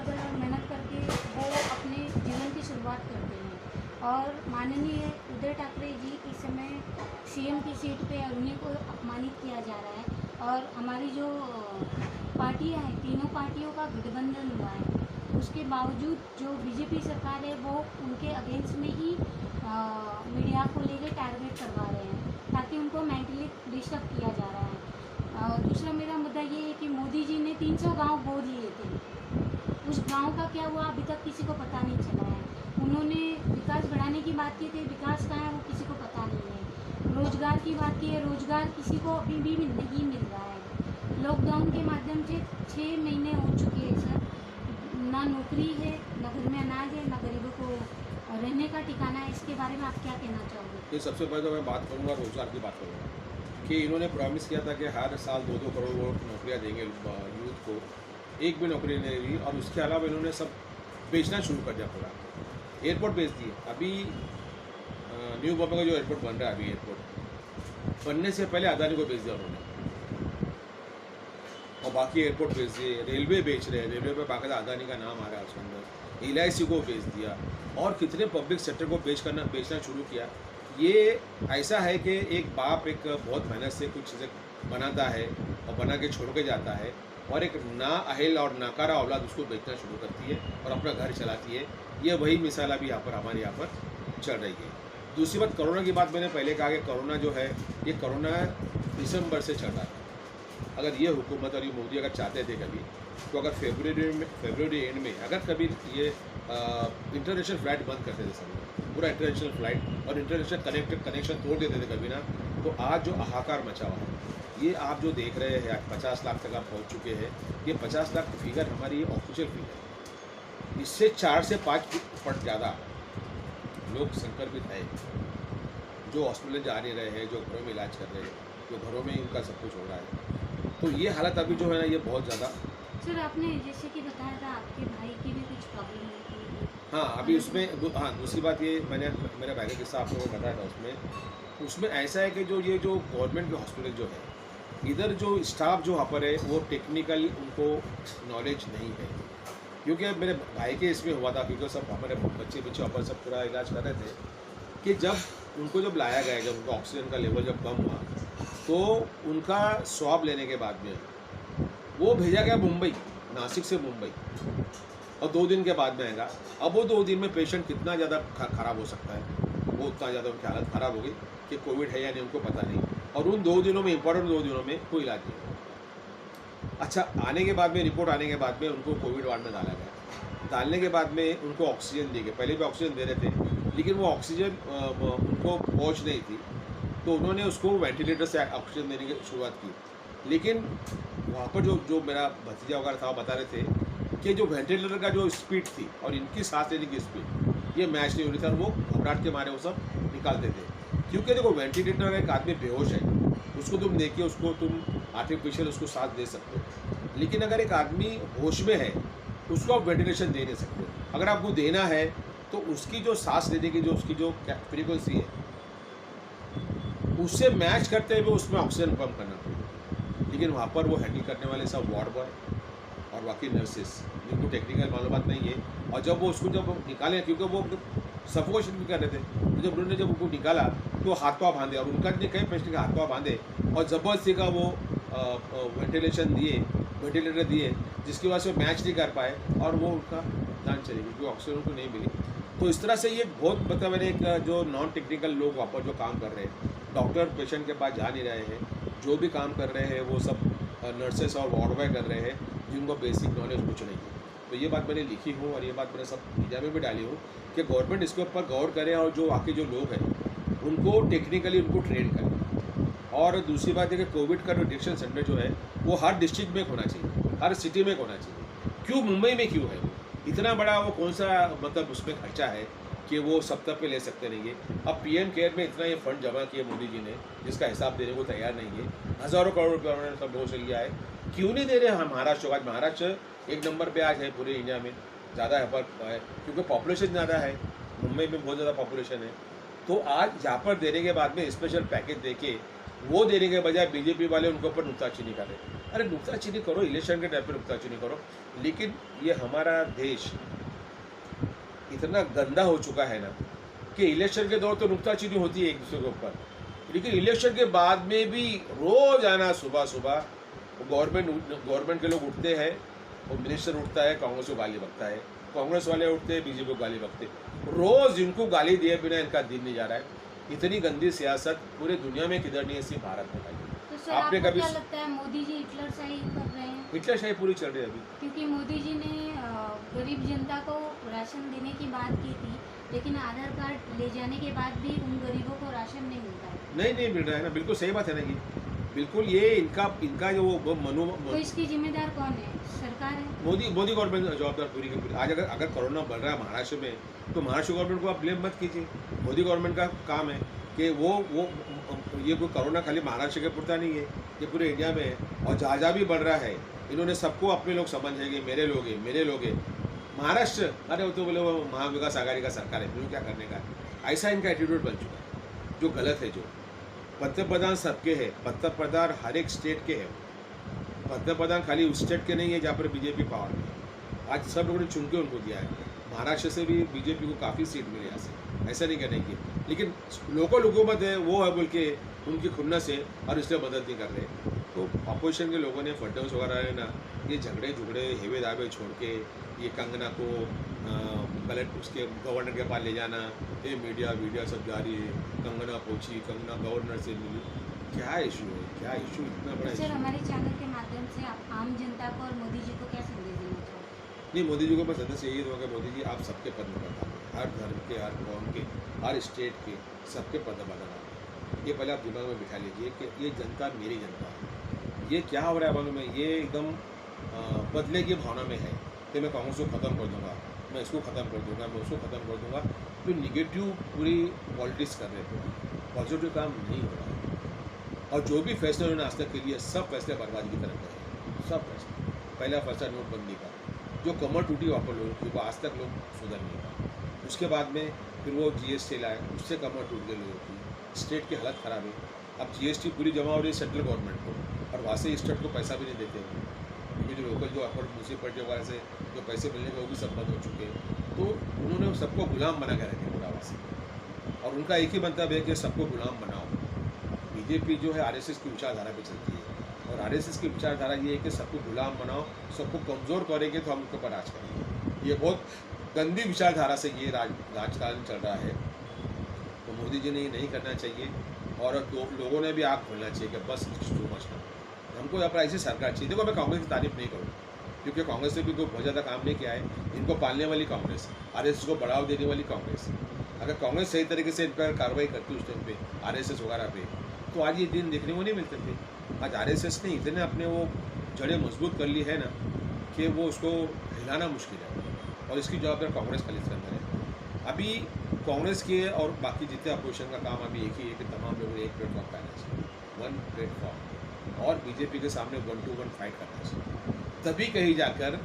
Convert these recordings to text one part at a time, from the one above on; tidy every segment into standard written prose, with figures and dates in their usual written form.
Struggle और मेहनत करके वो अपने जीवन की शुरुआत करते हैं। और माननीय उदय ठाकरे जी इस समय सीएम की सीट पे उन्हीं को अपमानित किया जा रहा है। और हमारी जो पार्टियां हैं, तीनों पार्टियों का गठबंधन हुआ है, उसके बावजूद जो बीजेपी सरकार है वो उनके अगेंस्ट में ही मीडिया को लेकर टारगेट करवा रहे हैं, ताकि उनको मेंटली डिस्टर्ब किया जा रहा है। दूसरा मेरा मुद्दा ये है कि मोदी जी ने 300 गांव गोद लिए थे, उस गांव का क्या हुआ अभी तक किसी को पता नहीं चला है। उन्होंने विकास बढ़ाने की बात की थी, विकास कहाँ है वो किसी को पता नहीं है। रोजगार की बात की है, रोजगार किसी को अभी भी नहीं मिल रहा है। लॉकडाउन के माध्यम से 6 महीने हो चुके हैं सर, ना नौकरी है, ना घर में अनाज है, ना गरीबों को रहने का ठिकाना है। इसके बारे में आप क्या कहना चाहोगे? ये सबसे पहले तो मैं बात करूँगा, रोजगार की बात करूँगा कि इन्होंने प्रॉमिस किया था कि हर साल 2-2 करोड़ वो नौकरियाँ देंगे यूथ को। एक भी नौकरी नहीं दी और उसके अलावा इन्होंने सब बेचना शुरू कर दिया पूरा। एयरपोर्ट बेच दिए। अभी न्यू बॉम्बे का जो एयरपोर्ट बन रहा है, अभी एयरपोर्ट बनने से पहले अदानी को बेच दिया उन्होंने, और बाकी एयरपोर्ट बेच दिए। रेलवे बेच रहे हैं, रेलवे पे बाकायदा अदानी का नाम आ रहा है उसके अंदर। LIC को बेच दिया और कितने पब्लिक सेक्टर को बेचना शुरू किया। ये ऐसा है कि एक बाप एक बहुत मेहनत से कुछ चीज़ें बनाता है और बना के छोड़ के जाता है, और एक ना अहल और नाकारा औलाद उसको बेचना शुरू करती है और अपना घर चलाती है। ये वही मिसाल अभी यहाँ पर हमारे यहाँ पर चल रही है। दूसरी बात, कोरोना की बात मैंने पहले कहा कि कोरोना जो है, ये कोरोना दिसंबर से चल रहा था। अगर ये हुकूमत और ये मोदी अगर चाहते थे कभी, तो अगर फरवरी एंड में अगर कभी ये इंटरनेशनल फ्लाइट बंद करते थे सब, पूरा इंटरनेशनल फ्लाइट और इंटरनेशनल कनेक्शन तोड़ देते थे कभी ना, तो आज जो हाहाकार मचा हुआ है, ये आप जो देख रहे हैं, 50 लाख तक आप पहुँच चुके हैं। ये 50 लाख फिगर हमारी ऑफिशियल फिगर है। इससे 4 से 5 फट ज़्यादा लोग संक्रमित है, जो हॉस्पिटल जा नहीं रहे हैं, जो घरों में इलाज कर रहे हैं, जो घरों में उनका सब कुछ हो रहा है। तो ये हालत अभी जो है ना, ये बहुत ज़्यादा। सर आपने जैसे कि बताया था आपके भाई की भी कुछ प्रॉब्लम हुई थी। हाँ, अभी उसमें हाँ, दूसरी बात ये मैंने मेरे भाई के किस्सा आप लोगों को बताया था। उसमें ऐसा है कि जो ये जो गवर्नमेंट के हॉस्पिटल जो है, इधर जो स्टाफ जो वहाँ पर है वो टेक्निकल उनको नॉलेज नहीं है। क्योंकि मेरे भाई के इसमें हुआ था, क्योंकि सब हमारे बच्चे वहाँ पर सब पूरा इलाज कर रहे थे, कि जब लाया गया, जब उनका ऑक्सीजन का लेवल जब कम हुआ, तो उनका स्वाब लेने के बाद में वो भेजा गया मुंबई, नासिक से मुंबई, और 2 दिन के बाद में आएगा। अब वो 2 दिन में पेशेंट कितना ज़्यादा ख़राब हो सकता है, वो उतना ज़्यादा उनकी हालत ख़राब हो गई कि कोविड है या नहीं उनको पता नहीं। और उन 2 दिनों में, इंपॉर्टेंट 2 दिनों में कोई इलाज नहीं। अच्छा, आने के बाद में, रिपोर्ट आने के बाद में उनको कोविड वार्ड में डाला गया। डालने के बाद में उनको ऑक्सीजन दी गई। पहले भी ऑक्सीजन दे रहे थे, लेकिन वो ऑक्सीजन उनको पहुँच नहीं थी, तो उन्होंने उसको वेंटिलेटर से ऑक्सीजन देने की शुरुआत की। लेकिन वहाँ पर जो मेरा भतीजा वगैरह था, बता रहे थे कि जो वेंटिलेटर का जो स्पीड थी और इनकी सांस लेने की स्पीड, ये मैच नहीं हो रही थी, और वो घबराहट के मारे वो सब निकालते थे। क्योंकि देखो, वेंटिलेटर में एक आदमी बेहोश है, उसको तुम देखिए, उसको तुम आर्टिफिशियल उसको सांस दे सकते हो, लेकिन अगर एक आदमी होश में है, उसको आप वेंटिलेशन दे नहीं सकते। अगर आपको देना है तो उसकी जो सांस लेने की जो उसकी जो फ्रीक्वेंसी है, उससे मैच करते हुए उसमें ऑक्सीजन पंप करना पड़ेगा। लेकिन वहाँ पर वो हैंडल करने वाले सब वार्ड बॉय और बाकी नर्सेस, जिनको टेक्निकल मालूमात नहीं है, और जब वो उसको जब निकाले, क्योंकि वो सफोकेशन भी कर रहे थे, तो जब उन्होंने जब उनको निकाला तो हाथ पाँव बांधे, और उनका कई पेशेंट के हाथ पाँव बांधे और ज़बरदस्ती का वो वेंटिलेटर दिए, जिसकी वजह से वो मैच नहीं कर पाए और वो उनका जान चली गई, क्योंकि ऑक्सीजन उनको नहीं मिली। तो इस तरह से ये बहुत मतलब मैंने एक जो नॉन टेक्निकल लोग वहाँ पर जो काम कर रहे हैं, डॉक्टर पेशेंट के पास जा नहीं रहे हैं, जो भी काम कर रहे हैं वो सब नर्सेस और वार्ड बॉय कर रहे हैं, जिनको बेसिक नॉलेज कुछ नहीं है। तो ये बात मैंने लिखी हूँ और ये बात मैंने सब मीडिया में भी डाली हूँ कि गवर्नमेंट इसके ऊपर गौर करे और जो बाकी जो लोग हैं उनको टेक्निकली उनको ट्रेन करें। और दूसरी बात है कि कोविड का जो डिटेक्शन सेंटर जो है वो हर डिस्ट्रिक्ट में होना चाहिए, हर सिटी में होना चाहिए। क्यों मुंबई में क्यों है इतना बड़ा, वो कौन सा मतलब उसमें खर्चा है कि वो सब तक पे ले सकते नहीं है। अब PM केयर में इतना ये फंड जमा किया मोदी जी ने, जिसका हिसाब देने को तैयार नहीं है। हज़ारों करोड़ रुपये उन्होंने सब लोगों से लिया है, क्यों नहीं दे रहे हम महाराष्ट्र को? आज महाराष्ट्र 1 नंबर पे आज है पूरे इंडिया में, ज़्यादा है पर है क्योंकि पॉपुलेशन ज़्यादा है, मुंबई में बहुत ज़्यादा पॉपुलेशन है। तो आज यहाँ पर देने के बाद में स्पेशल पैकेज दे के वो देने के बजाय बीजेपी वाले उनके ऊपर नुकताचीनी कर रहे हैं। अरे नुकताचीनी करो, इलेक्शन के टाइम पे नुकताचीनी करो, लेकिन ये हमारा देश इतना गंदा हो चुका है ना कि इलेक्शन के दौर तो नुकताचीनी होती है एक दूसरे के ऊपर, लेकिन इलेक्शन के बाद में भी रोज आना सुबह सुबह गवर्नमेंट के लोग उठते हैं, वो मिनिस्टर उठता है, कांग्रेस को गाली बकता है, कांग्रेस वाले उठते हैं, बीजेपी को गाली बकते हैं, रोज इनको गाली दिए बिना इनका दिन नहीं जा रहा है। इतनी गंदी सियासत पूरे दुनिया में किधर नहीं है, सिर्फ भारत में भाई। तो सर आपने आपको कभी क्या लगता है मोदी जी हिटलरशाही कर रहे हैं? हिटलरशाही पूरी चल रही है अभी। क्योंकि मोदी जी ने गरीब जनता को राशन देने की बात की थी, लेकिन आधार कार्ड ले जाने के बाद भी उन गरीबों को राशन नहीं मिलता है। नहीं मिल रहा है ना, बिल्कुल सही बात है ना, ये बिल्कुल ये इनका जो वो तो इसकी जिम्मेदार कौन है? सरकार है। मोदी गवर्नमेंट जवाबदार पूरी की पूरी। आज अगर कोरोना बढ़ रहा है महाराष्ट्र में, तो महाराष्ट्र गवर्नमेंट को आप ब्लेम मत कीजिए, मोदी गवर्नमेंट का काम है कि वो ये कोई कोरोना खाली महाराष्ट्र के पुरता नहीं है, ये पूरे इंडिया में है, और जहाँ भी बढ़ रहा है इन्होंने सबको अपने लोग समझेंगे, मेरे लोग हैं। महाराष्ट्र, अरे वो तो बोले वो महाविकास आघाड़ी का सरकार है, मुझे क्या करने का है, ऐसा इनका एटीट्यूड बन चुका है, जो गलत है। जो पंतप्रधान सबके हैं, पंतप्रधान हर एक स्टेट के हैं, पंतप्रधान खाली उस स्टेट के नहीं है जहाँ पर बीजेपी पावर में है। आज सब लोगों ने चुन के उनको दिया है, महाराष्ट्र से भी बीजेपी को काफ़ी सीट मिली यहाँ से, ऐसा नहीं कहने की, लेकिन लोकल हुकूमत है वो है बोल के उनकी खुन्नस है और इसलिए मदद नहीं कर रहे। तो अपोजिशन के लोगों ने फडणवीस वगैरह ने ना ये झगड़े हेवे दावे छोड़ के ये कंगना को कलेक्ट उसके गवर्नर के पास ले जाना, ये मीडिया सब जारी है, कंगना पहुंची, कंगना गवर्नर से मिली, क्या इशू है, क्या इशू, इतना बड़ा सर इशू। हमारे चैनल के माध्यम से आप आम जनता को और मोदी जी को क्या संदेश देना चाहोगे? नहीं, मोदी जी को मैं सदस्य यही दूंगा, मोदी जी आप सबके पद में बता, हर धर्म के, हर कौम के, हर स्टेट के, सबके पद बता। ये पहले आप दिमाग में बिठा लीजिए कि ये जनता मेरी जनता है। ये क्या हो रहा है मालूम है, ये एकदम बदले की भावना में है कि मैं कांग्रेस को ख़त्म कर दूंगा, मैं इसको ख़त्म कर दूंगा, मैं उसको ख़त्म कर दूंगा। तो निगेटिव पूरी पॉलिटिक्स कर रहे थे, पॉजिटिव काम नहीं हो रहा है। और जो भी फैसले उन्होंने आज तक के लिए, सब फैसले बर्बादी की तरफ गए, सब फैसले। पहला फैसला नोटबंदी का, जो कमर टूटी वहाँ पर लोगों की, वो आज तक लोग सुधर नहीं पाए। उसके बाद में फिर वो GST लाए, उससे कमर टूट गई लोगों की, स्टेट की हालत ख़राब है। अब GST पूरी जमा हो रही है सेंट्रल गवर्नमेंट को, और वहाँ से स्टेट को पैसा भी नहीं देते हैं, क्योंकि जो लोकल जो अपर म्यूनसिपलिटी वगैरह से जो पैसे मिलने के वो भी सब बंद हो चुके हैं। तो उन्होंने सबको गुलाम बना के रखे पूरा वहाँ से, और उनका एक ही मंतव्य है कि सबको गुलाम बनाओ। बीजेपी जो है RSS की विचारधारा पे चलती है, और RSS की विचारधारा ये है कि सबको गुलाम बनाओ, सबको कमज़ोर करेंगे तो हम उनके ऊपर राज करेंगे। ये बहुत गंदी विचारधारा से ये राजकारण चल रहा है। तो मोदी जी ने ये नहीं करना चाहिए, और लोगों ने भी आँख खोलना चाहिए कि बस टू मच ना, हमको यहाँ पर ऐसी सरकार चाहिए। देखो मैं कांग्रेस की तारीफ नहीं करूँ, क्योंकि कांग्रेस ने भी कोई बहुत ज़्यादा काम नहीं किया है, इनको पालने वाली कांग्रेस, RSS को बढ़ावा देने वाली कांग्रेस। अगर कांग्रेस सही तरीके से इन पर कार्रवाई करती उस टाइम पे RSS वगैरह पे, तो आज ये दिन देखने को नहीं मिलते थे। आज RSS ने इतने अपने वो जड़ें मजबूत कर ली है ना कि वो उसको हिलाना मुश्किल है, और इसकी जवाबदार कांग्रेस खाली इसके अंदर है। अभी कांग्रेस के और बाकी जितने अपोजिशन का काम अभी एक ही है कि तमाम लोगों ने एक प्लेटफॉर्म पे आना चाहिए, वन प्लेटफॉर्म, और बीजेपी के सामने 1 to 1 फाइट करना चाहिए, तभी कहीं जाकर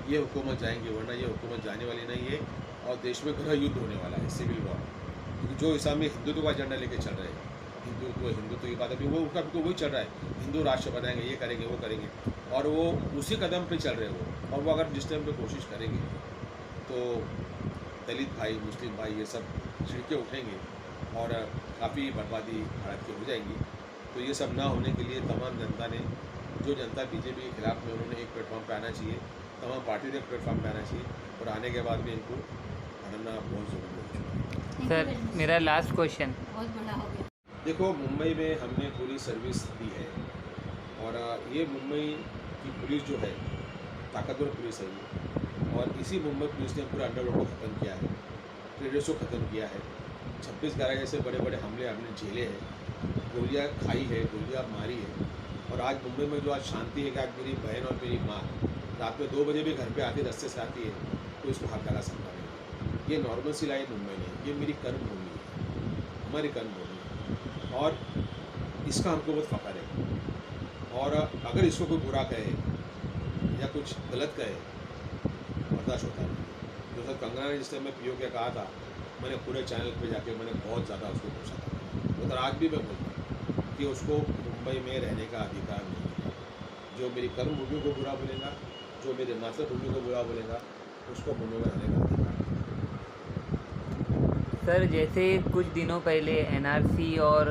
ये हुकूमत जाएंगे, वरना ये हुकूमत जाने वाली नहीं है, और देश में गृह युद्ध होने वाला है, सिविल वॉर। क्योंकि जो हिसाब में हिंदुत्व का एजेंडा लेके चल रहे हैं, हिंदुत्व की बात अभी वो उनका तो वही चल रहा है, हिंदू राष्ट्र बनाएंगे, ये करेंगे, वो करेंगे, और वो उसी कदम पे चल रहे हो। और वो अगर जिस टाइम पे कोशिश करेंगे तो दलित भाई, मुस्लिम भाई, ये सब छिड़के उठेंगे और काफ़ी बर्बादी भारत की हो जाएगी। तो ये सब ना होने के लिए तमाम जनता ने, जो जनता बीजेपी के खिलाफ में, उन्होंने एक प्लेटफॉर्म पे आना चाहिए, तमाम पार्टी ने एक प्लेटफॉर्म पे आना चाहिए, और आने के बाद में इनको हटाना बहुत ज़रूरी हो चुका है। सर मेरा लास्ट क्वेश्चन, बहुत बड़ा हो गया। देखो, मुंबई में हमने पूरी सर्विस दी है, और ये मुंबई की पुलिस जो है ताकतवर पुलिस है ये, और इसी मुंबई पुलिस ने पूरा अंडरवर्ल्ड को ख़त्म किया है, ट्रेडर्स को ख़त्म किया है, 26/11 जैसे बड़े बड़े हमले हमने झेले हैं, गोलियाँ खाई है, गोलियाँ मारी है। और आज मुंबई में जो आज शांति है कि आज मेरी बहन और मेरी माँ रात में 2 बजे भी घर पे आती, रास्ते से आती है, तो इसको हाथ लगा सकता नहीं। ये नॉर्मल सी लाइफ मुंबई नहीं, ये मेरी कर्मभूमि है, हमारी कर्मभूमि है, और इसका हमको बहुत फ़ख्र है। और अगर इसको कोई बुरा कहे या कुछ गलत कहे, बर्दाश्त होता नहीं। जो सर कंगना ने जिस टाइम में PO के कहा था, मैंने पूरे चैनल पे जाके मैंने बहुत ज़्यादा उसको पूछा था, तो आज भी मैं बोलता हूँ कि उसको मुंबई में रहने का अधिकार नहीं है। जो मेरी कर्म भूमि को बुरा बोलेगा, जो मेरे मातृभूमि को बुरा बोलेगा, उसको मुंह में लाने का अधिकार है। सर जैसे कुछ दिनों पहले एनआरसी और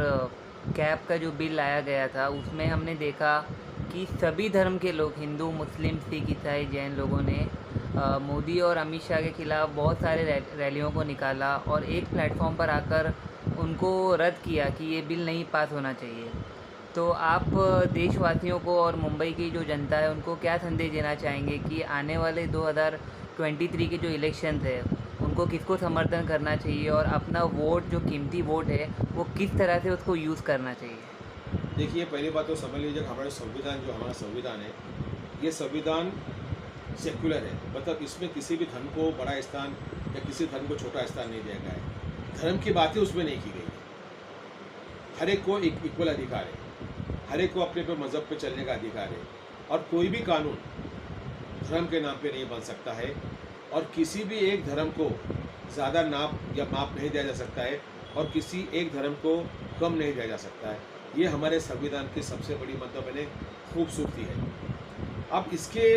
कैप का जो बिल लाया गया था, उसमें हमने देखा कि सभी धर्म के लोग, हिंदू, मुस्लिम, सिख, ईसाई, जैन लोगों ने मोदी और अमित शाह के खिलाफ बहुत सारे रैलियों को निकाला और एक प्लेटफॉर्म पर आकर उनको रद्द किया कि ये बिल नहीं पास होना चाहिए। तो आप देशवासियों को और मुंबई की जो जनता है उनको क्या संदेश देना चाहेंगे कि आने वाले 2023 के जो इलेक्शंस है उनको किसको समर्थन करना चाहिए और अपना वोट, जो कीमती वोट है, वो किस तरह से उसको यूज़ करना चाहिए? देखिए, पहली बात तो समझ लीजिए कि हमारा संविधान, जो हमारा संविधान है, ये संविधान सेक्युलर है। मतलब इसमें किसी भी धर्म को बड़ा स्थान या किसी धर्म को छोटा स्थान नहीं दिया गया है। धर्म की बातें उसमें नहीं की गई है। हर एक को एक इक्वल अधिकार है, हर एक को अपने पे मज़हब पे चलने का अधिकार है, और कोई भी कानून धर्म के नाम पे नहीं बन सकता है, और किसी भी एक धर्म को ज़्यादा नाप या माप नहीं दिया जा सकता है, और किसी एक धर्म को कम नहीं दिया जा सकता है। ये हमारे संविधान की सबसे बड़ी मतलब है खूबसूरती है। अब इसके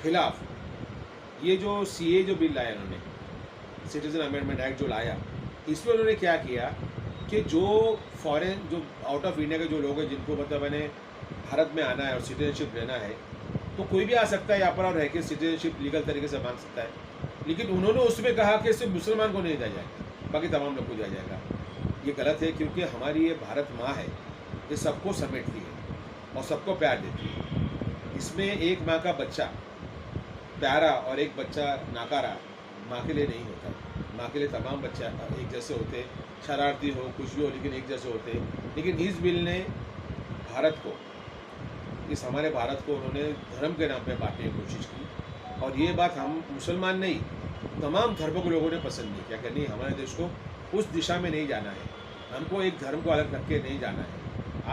खिलाफ ये जो सीए जो बिल लाया उन्होंने, सिटीजन अमेंडमेंट एक्ट जो लाया, इसमें उन्होंने क्या किया कि जो फॉरेन, जो आउट ऑफ इंडिया के जो लोग हैं, जिनको मतलब मैंने भारत में आना है और सिटीजनशिप लेना है, तो कोई भी आ सकता है यहाँ पर और रह के सिटीजनशिप लीगल तरीके से मांग सकता है। लेकिन उन्होंने उसमें कहा कि सिर्फ मुसलमान को नहीं दिया जाएगा, बाकी तमाम लोग को दिया जाएगा। ये गलत है, क्योंकि हमारी ये भारत माँ है, ये सबको समेटती है और सबको प्यार देती है। इसमें एक माँ का बच्चा प्यारा और एक बच्चा नाकारा माँ के लिए नहीं होता। माँ के लिए तमाम बच्चा एक जैसे होते, शरारती हो, कुछ भी हो, लेकिन एक जैसे होते। लेकिन इस बिल ने भारत को, इस हमारे भारत को उन्होंने धर्म के नाम पे बांटने की कोशिश की, और ये बात हम मुसलमान नहीं, तमाम धर्मों के लोगों ने पसंद नहीं किया कि नहीं, हमारे देश को उस दिशा में नहीं जाना है, हमको एक धर्म को अलग रख के नहीं जाना है।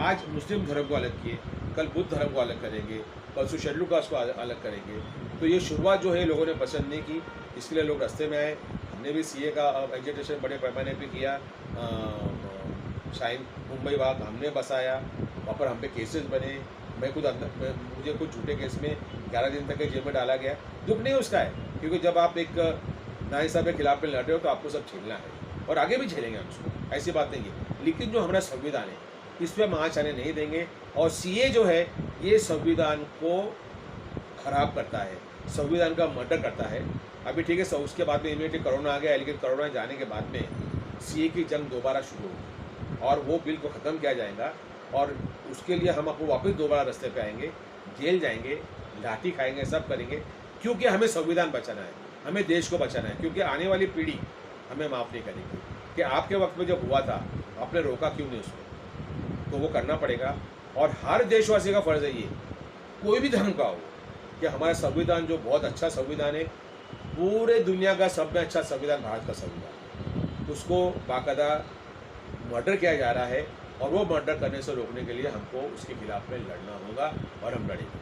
आज मुस्लिम धर्म को अलग किए, कल बुद्ध धर्म को अलग करेंगे, परसों शेड्यूल कास्ट को अलग करेंगे। तो ये शुरुआत जो है लोगों ने पसंद नहीं की, इसके लिए लोग रास्ते में आए। हमने भी सीए का एजिटेशन बड़े पैमाने पे किया। शाइन मुंबई वहाँ हमने बसाया, वहाँ पर हम पे केसेस बने। मैं खुद मुझे कुछ झूठे केस में 11 दिन तक के जेल में डाला गया। दुख नहीं उसका है, क्योंकि जब आप एक नाइंसाफ़ी के खिलाफ में लड़ रहे हो तो आपको सब झेलना है, और आगे भी झेलेंगे हम उसको, ऐसी बात नहीं है। लेकिन जो हमारा संविधान है, इस पर हम आँच आने नहीं देंगे। और सीए जो है, ये संविधान को खराब करता है, संविधान का मर्डर करता है। अभी ठीक है, उसके बाद में इमीडिएटली कोरोना आ गया, लेकिन कोरोना जाने के बाद में सीए की जंग दोबारा शुरू होगी, और वो बिल को ख़त्म किया जाएगा, और उसके लिए हम आपको वापस दोबारा रास्ते पे आएंगे, जेल जाएंगे, लाठी खाएंगे, सब करेंगे, क्योंकि हमें संविधान बचाना है, हमें देश को बचाना है। क्योंकि आने वाली पीढ़ी हमें माफ़ नहीं करेगी कि आपके वक्त में जब हुआ था आपने रोका क्यों नहीं उसको। तो वो करना पड़ेगा, और हर देशवासी का फ़र्ज़ है ये, कोई भी धर्म का हो, कि हमारा संविधान जो बहुत अच्छा संविधान है, पूरे दुनिया का सब में अच्छा संविधान भारत का संविधान, उसको बाकायदा मर्डर किया जा रहा है, और वो मर्डर करने से रोकने के लिए हमको उसके खिलाफ में लड़ना होगा, और हम लड़ेंगे।